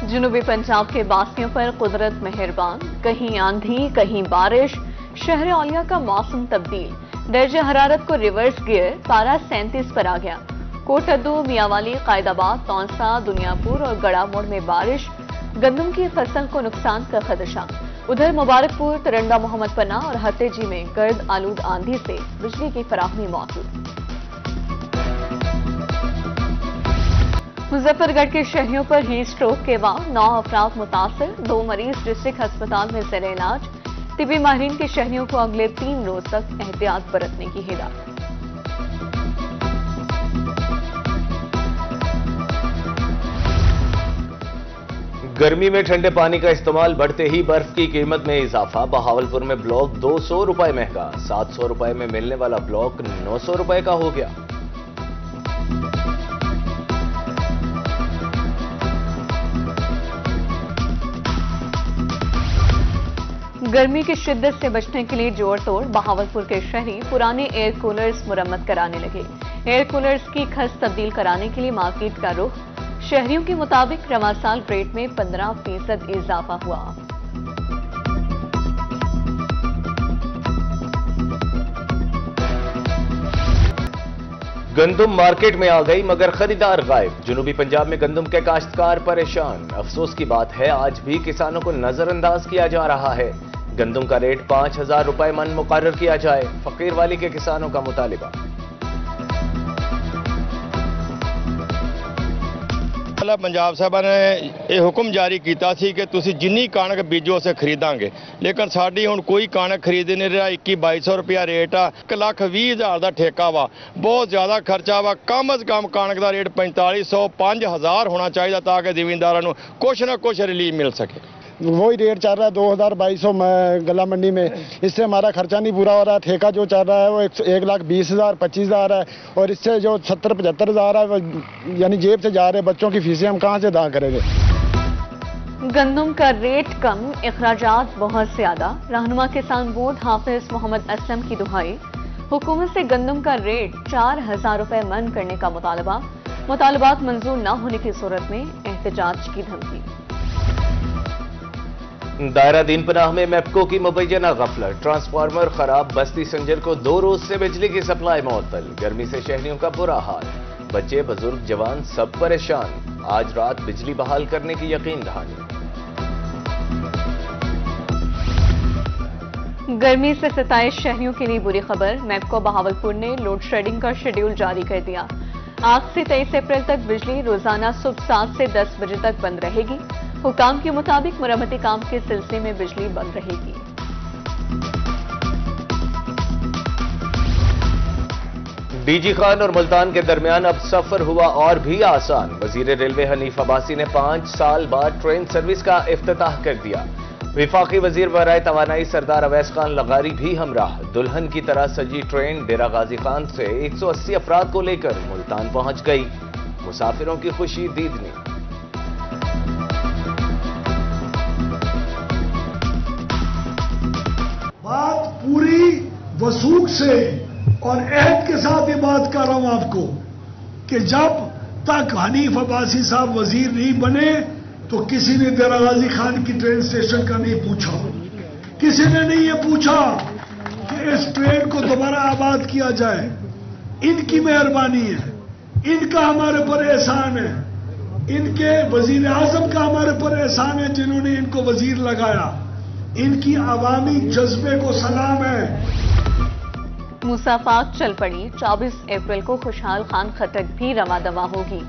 जनूबी पंजाब के बासियों पर कुदरत मेहरबान, कहीं आंधी कहीं बारिश, शहर औलिया का मौसम तब्दील, दर्जे हरारत को रिवर्स गियर, पारा 37 पर आ गया। कोटद्दू, मियावाली, कायदाबाद, तौंसा, दुनियापुर और गड़ा मोड़ में बारिश, गंदम की फसल को नुकसान का खदशा। उधर मुबारकपुर, तरंडा, मोहम्मद पन्ना और हतेजी में गर्द आलूद आंधी से बिजली की फराहमी मौजूद। मुजफ्फरगढ़ के शहरियों पर हीट स्ट्रोक के बाद 9 अफराद मुतासिर, 2 मरीज डिस्ट्रिक्ट अस्पताल में ज़ेर इलाज। तिबी माहिरीन के शहरियों को अगले 3 रोज तक एहतियात बरतने की हिदायत। गर्मी में ठंडे पानी का इस्तेमाल बढ़ते ही बर्फ की कीमत में इजाफा। बहावलपुर में ब्लॉक 200 रुपए महंगा, 700 रुपए में मिलने वाला ब्लॉक 900 रुपए का हो गया। गर्मी की शिद्दत से बचने के लिए जोड़ तोड़ बहावलपुर के शहरी पुराने एयर कूलर्स मुरम्मत कराने लगे। एयर कूलर्स की खस तब्दील कराने के लिए मार्केट का रुख। शहरियों के मुताबिक रवा साल रेट में 15% इजाफा हुआ। गंदम मार्केट में आ गई मगर खरीदार गायब। जनूबी पंजाब में गंदम के काश्तकार परेशान। अफसोस की बात है आज भी किसानों को नजरअंदाज किया जा रहा है। गंदम का रेट 5000 रुपए मन मुकर्रर किया जाए, फकीर वाली के किसानों का मुतालिबा। पंजाब साहबा ने यह हुक्म जारी किया कि तुसी जिन्नी कणक बीजो से खरीदांगे, लेकिन साड़ी हुण कोई कणक खरीद नहीं रहा। 21-2200 रुपया रेट आ, 1,20,000 का ठेका वा, बहुत ज्यादा खर्चा वा। कम अज कम कणक का रेट 4500 5000 होना चाहिए ताकि जिमींदारों को कुछ ना कुछ रिलीफ मिल सके। वही रेट चल रहा है 2200 गला मंडी में। इससे हमारा खर्चा नहीं पूरा हो रहा। ठेका जो चल रहा है वो 1,20,000 25,000 है, और इससे जो 70-75,000 है यानी जेब से जा रहे बच्चों की फीसें हम कहाँ से अदा करेंगे। गंदम का रेट कम, अखराजात बहुत ज्यादा। रहनुमा किसान बोर्ड हाफिज मोहम्मद असलम की दुहाई। हुकूमत से गंदम का रेट 4000 रुपए मन करने का मुतालबा। मुतालबात मंजूर न होने की सूरत में एहतजाज की धमकी। दायरा दीन पनाह में मैपको की मुबैना गफलत। ट्रांसफार्मर खराब, बस्ती संजर को 2 रोज से बिजली की सप्लाई मुअत्तल। गर्मी से शहरियों का बुरा हाल, बच्चे बुजुर्ग जवान सब परेशान। आज रात बिजली बहाल करने की यकीन दहानी। गर्मी से सताए शहरियों के लिए बुरी खबर। मैपको बहावलपुर ने लोड शेडिंग का शेड्यूल जारी कर दिया। आज से 23 अप्रैल तक बिजली रोजाना सुबह 7 से 10 बजे तक बंद रहेगी। हुकाम के मुताबिक मरम्मती काम के सिलसिले में बिजली बंद रहेगी। डीजी खान और मुल्तान के दरमियान अब सफर हुआ और भी आसान। वजीर रेलवे हनीफ अब्बासी ने 5 साल बाद ट्रेन सर्विस का इफ्तिताह कर दिया। विफाकी वजीर बराए तवानाई सरदार अवैस खान लगारी भी हमराह। दुल्हन की तरह सजी ट्रेन डेरा गाजी खान से 180 अफराद को लेकर मुल्तान पहुंच गई। मुसाफिरों की खुशी दीदनी। बात पूरी वसूख से और अहद के साथ ये बात कर रहा हूं आपको कि जब तक हनीफ अब्बासी साहब वजीर नहीं बने तो किसी ने डेरा गाजी खान की ट्रेन स्टेशन का नहीं पूछा। किसी ने नहीं ये पूछा कि इस ट्रेन को दोबारा आबाद किया जाए। इनकी मेहरबानी है, इनका हमारे पर एहसान है, इनके वजीर आजम का हमारे पर एहसान है जिन्होंने इनको वजीर लगाया। इनकी अवामी जज्बे को सलाम है। मुसाफात चल पड़ी। 24 अप्रैल को खुशहाल खान खटक भी रवा दवा होगी।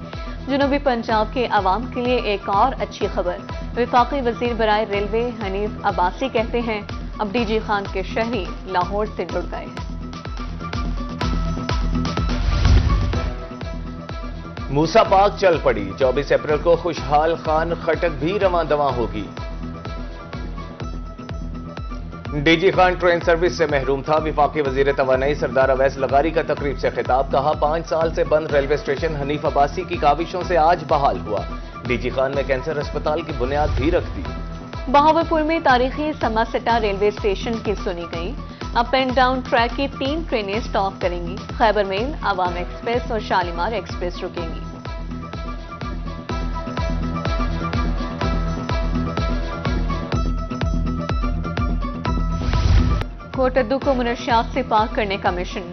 जनूबी पंजाब के अवाम के लिए एक और अच्छी खबर। विफाकी वजीर बराए रेलवे हनीफ अब्बासी कहते हैं अब डीजी खान के शहरी लाहौर से जुड़ गए हैं। मूसा पाक चल पड़ी। 24 अप्रैल को खुशहाल खान खटक भी रवां दवा होगी। डीजी खान ट्रेन सर्विस से महरूम था। विफाकी वजीर तवानाई सरदार अवैस लगारी का तकरीब से खिताब। कहा 5 साल से बंद रेलवे स्टेशन हनीफ अब्बासी की काविशों से आज बहाल हुआ। डीजी खान ने कैंसर अस्पताल की बुनियाद भी रख दी। बहावलपुर में तारीखी समासिटा रेलवे स्टेशन की सुनी गई। अप एंड डाउन ट्रैक की 3 ट्रेनें स्टॉप करेंगी। खैबर मेल, आवाम एक्सप्रेस और शालीमार एक्सप्रेस रुकेंगी। कोटद्दू को मुनशियात से पाक करने का मिशन।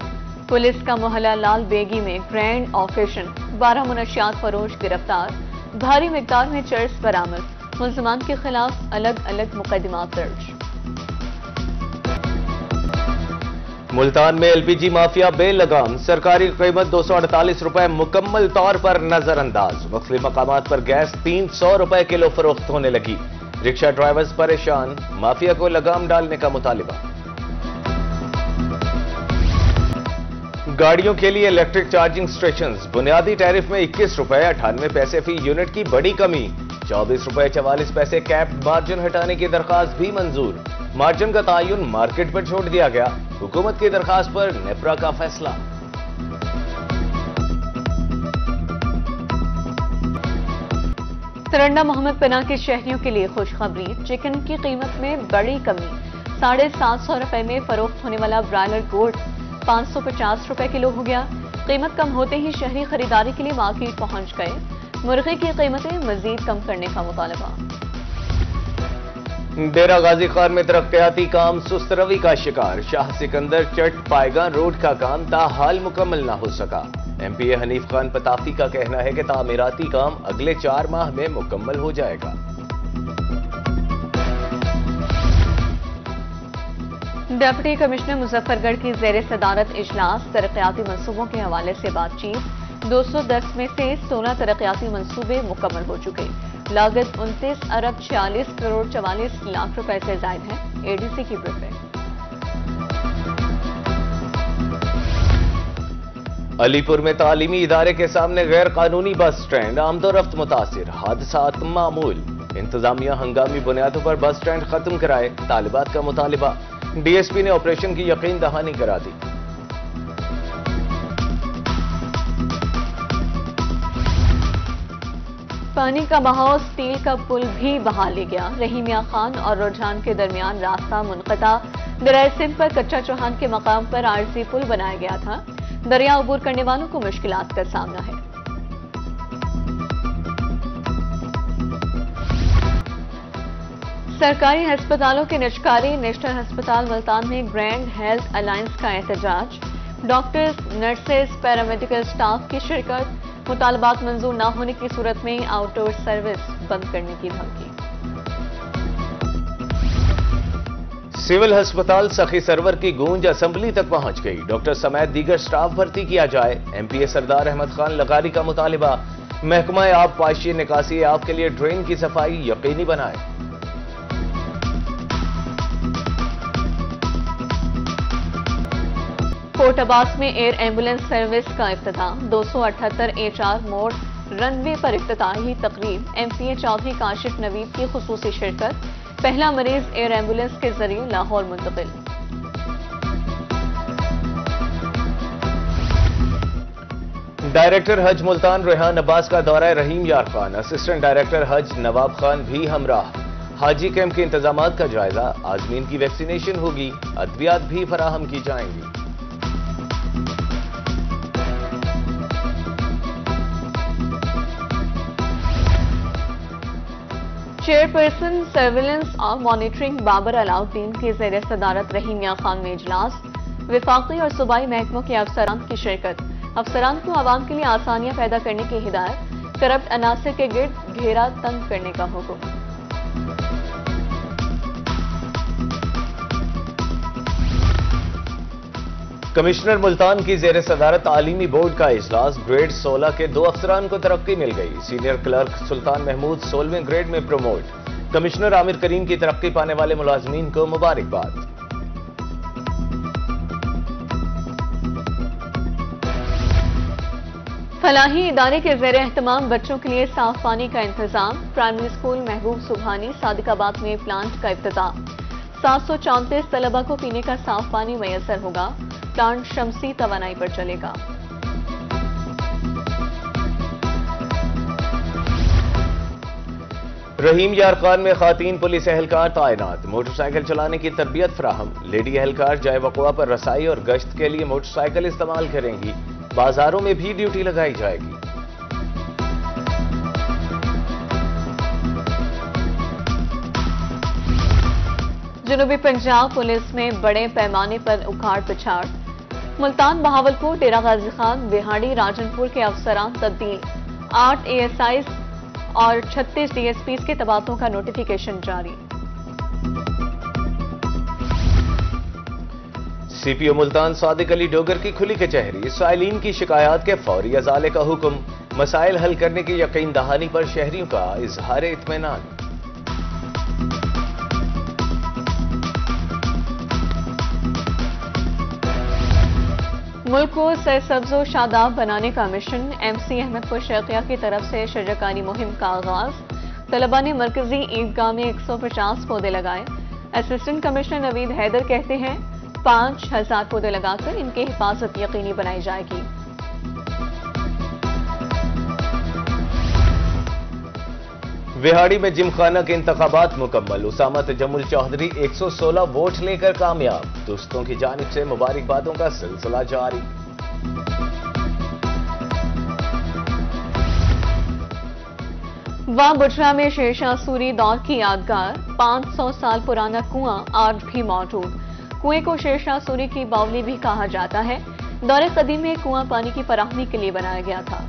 पुलिस का मोहल्ला लाल बेगी में ग्रैंड ऑपरेशन, 12 मुनशियात फरोश गिरफ्तार, भारी मिकदार में चर्स बरामद, मुल्ज़िमान के खिलाफ अलग अलग मुकदमात दर्ज। मुल्तान में एलपीजी माफिया बेलगाम, सरकारी कीमत 248 रुपए मुकम्मल तौर पर नजरअंदाज। मुख्तलिफ मकामात पर गैस 300 रुपए किलो फरोख्त होने लगी। रिक्शा ड्राइवर्स परेशान, माफिया को लगाम डालने का मुतालिबा। गाड़ियों के लिए इलेक्ट्रिक चार्जिंग स्टेशंस, बुनियादी टैरिफ में 21 रुपए 98 पैसे फी यूनिट की बड़ी कमी। 24 रुपए 44 पैसे कैप्ड मार्जिन हटाने की दरखास्त भी मंजूर। मार्जिन का तयन मार्केट पर छोड़ दिया गया। हुकूमत की दरखास्त पर नेपरा का फैसला। तरंडा मोहम्मद पनाह के शहरियों के लिए खुशखबरी, चिकन की कीमत में बड़ी कमी। 750 रुपए में फरोख्त होने वाला ब्रायलर गोश्त 550 रुपए किलो हो गया। कीमत कम होते ही शहरी खरीदारी के लिए मार्केट पहुंच गए। मुर्गे की कीमतें मजीद कम करने का मुतालबा। डेरा गाजी खान में तरक्याती काम सुस्त रवी का शिकार। शाह सिकंदर चट पायगान रोड का काम ताहाल मुकम्मल न हो सका। एमपीए हनीफ खान पताफी का कहना है कि तामीराती काम अगले 4 माह में मुकम्मल हो जाएगा। डिप्टी कमिश्नर मुजफ्फरगढ़ की जेर सदारत इजलास, तरक्याती मंसूबों के हवाले से बातचीत। 210 में से 16 तरक्याती मंसूबे मुकम्मल हो चुके। लागत 29 अरब 46 करोड़ 44 लाख रुपए से जायद है। एडीसी की ब्रीफिंग। अलीपुर में तालीमी इदारे के सामने गैर कानूनी बस स्टैंड, आमदोरफ्त मुतासिर, हादसात मामूल। इंतजामिया हंगामी बुनियादों पर बस स्टैंड खत्म कराए, तालिबात का मुतालिबा। डीएसपी ने ऑपरेशन की यकीन दहानी करा दी। पानी का बहाव स्टील का पुल भी बहा ले गया। रहीमिया खान और रुझान के दरमियान रास्ता मुनक़ता। दरिया सिंध पर कच्चा चौहान के मकाम पर आरजी पुल बनाया गया था। दरिया अबूर करने वालों को मुश्किलात का सामना है। सरकारी अस्पतालों के निजकारी, नेशनल अस्पताल मुल्तान में ग्रैंड हेल्थ अलायंस का एहतजाज। डॉक्टर्स, नर्सेज, पैरामेडिकल स्टाफ की शिरकत। मुतालबात मंजूर न होने की सूरत में आउटडोर सर्विस बंद करने की धमकी। सिविल अस्पताल सखी सरवर की गूंज असेंबली तक पहुंच गई। डॉक्टर समेत दीगर स्टाफ भर्ती किया जाए। एमपीए सरदार अहमद खान लगारी का मुतालिबा। महकमा आब पाशी निकासी आब के लिए ड्रेन की सफाई यकीनी बनाए। कोट अब्बास में एयर एम्बुलेंस सर्विस का इफ्तिताह। 278 HR मोड़ रनवे पर इफ्तिताही तकरीब। एमपीए चौधरी काशिफ नवीब की खुसूसी शिरकत। पहला मरीज एयर एम्बुलेंस के जरिए लाहौर मुंतकिल। डायरेक्टर हज मुल्तान रेहान अब्बास का दौरा रहीम यार खान, असिस्टेंट डायरेक्टर हज नवाब खान भी हमराह। हाजी कैंप के इंतजामात का जायजा। आजमीन की वैक्सीनेशन होगी, अद्वियात भी फराहम की जाएंगी। चेयरपर्सन सर्विलेंस और मॉनिटरिंग बाबर अलाउद्दीन की जेर सदारत रहीमिया खान में इजलास। विफाकी और सूबाई महकमों के अफसरान की शिरकत। अफसरान को आवाम के लिए आसानियां पैदा करने की हिदायत। करप्ट अनासर के गिर्द घेरा तंग करने का हुक्म। कमिश्नर मुल्तान की जेर सदारत तालीमी बोर्ड का इजलास। ग्रेड 16 के 2 अफसरान को तरक्की मिल गई। सीनियर क्लर्क सुल्तान महमूद 16वें ग्रेड में प्रमोट। कमिश्नर आमिर करीम की तरक्की पाने वाले मुलाजमीन को मुबारकबाद। फलाही इदारे के जेर एहतमाम बच्चों के लिए साफ पानी का इंतजाम। प्राइमरी स्कूल महबूब सुबहानी सादिकाबाद में प्लांट का इफ्तिताह। 734 तलबा को पीने का साफ पानी मैसर होगा। प्लांट शमसी तवानाई पर चलेगा। रहीम यार खान में खातीन पुलिस एहलकार तैनात। मोटरसाइकिल चलाने की तरबियत फराहम। लेडी एहलकार जाए वक़वा पर रसाई और गश्त के लिए मोटरसाइकिल इस्तेमाल करेंगी। बाजारों में भी ड्यूटी लगाई जाएगी। जनूबी पंजाब पुलिस में बड़े पैमाने पर उखाड़ पिछाड़। मुल्तान, बहावलपुर, डेरा गाजी खान, बिहाड़ी, राजनपुर के अफसरान तब्दील। 8 ASIs और 36 DSPs के तबादलों का नोटिफिकेशन जारी। CPO मुल्तान सादिक अली डोगर की खुली कचहरी। साइलिन की शिकायत के फौरी अजाले का हुक्म। मसाइल हल करने की यकीन दहानी पर शहरियों का इजहार इत्मीनान। मुल्क को सरसब्ज व शादाब बनाने का मिशन। MC अहमदपुर शैखिया की तरफ से शजरकारी मुहिम का आगाज। तलबा ने मरकजी ईदगाह में 150 पौधे लगाए। असिस्टेंट कमिश्नर नवीद हैदर कहते हैं 5000 पौधे लगाकर इनकी हिफाजत यकीनी बनाई जाएगी। विहाड़ी में जिमखाना के इंतखाबात मुकम्मल। उसामा तजम्मुल चौधरी 116 वोट लेकर कामयाब। दोस्तों की जानिब से मुबारकबादों का सिलसिला जारी। वहां बुटरा में शेरशाह सूरी दौर की यादगार। 500 साल पुराना कुआं आज भी मौजूद। कुएं को शेरशाह सूरी की बावली भी कहा जाता है। दौरे कदीम में कुआं पानी की फराहमी के लिए बनाया गया था।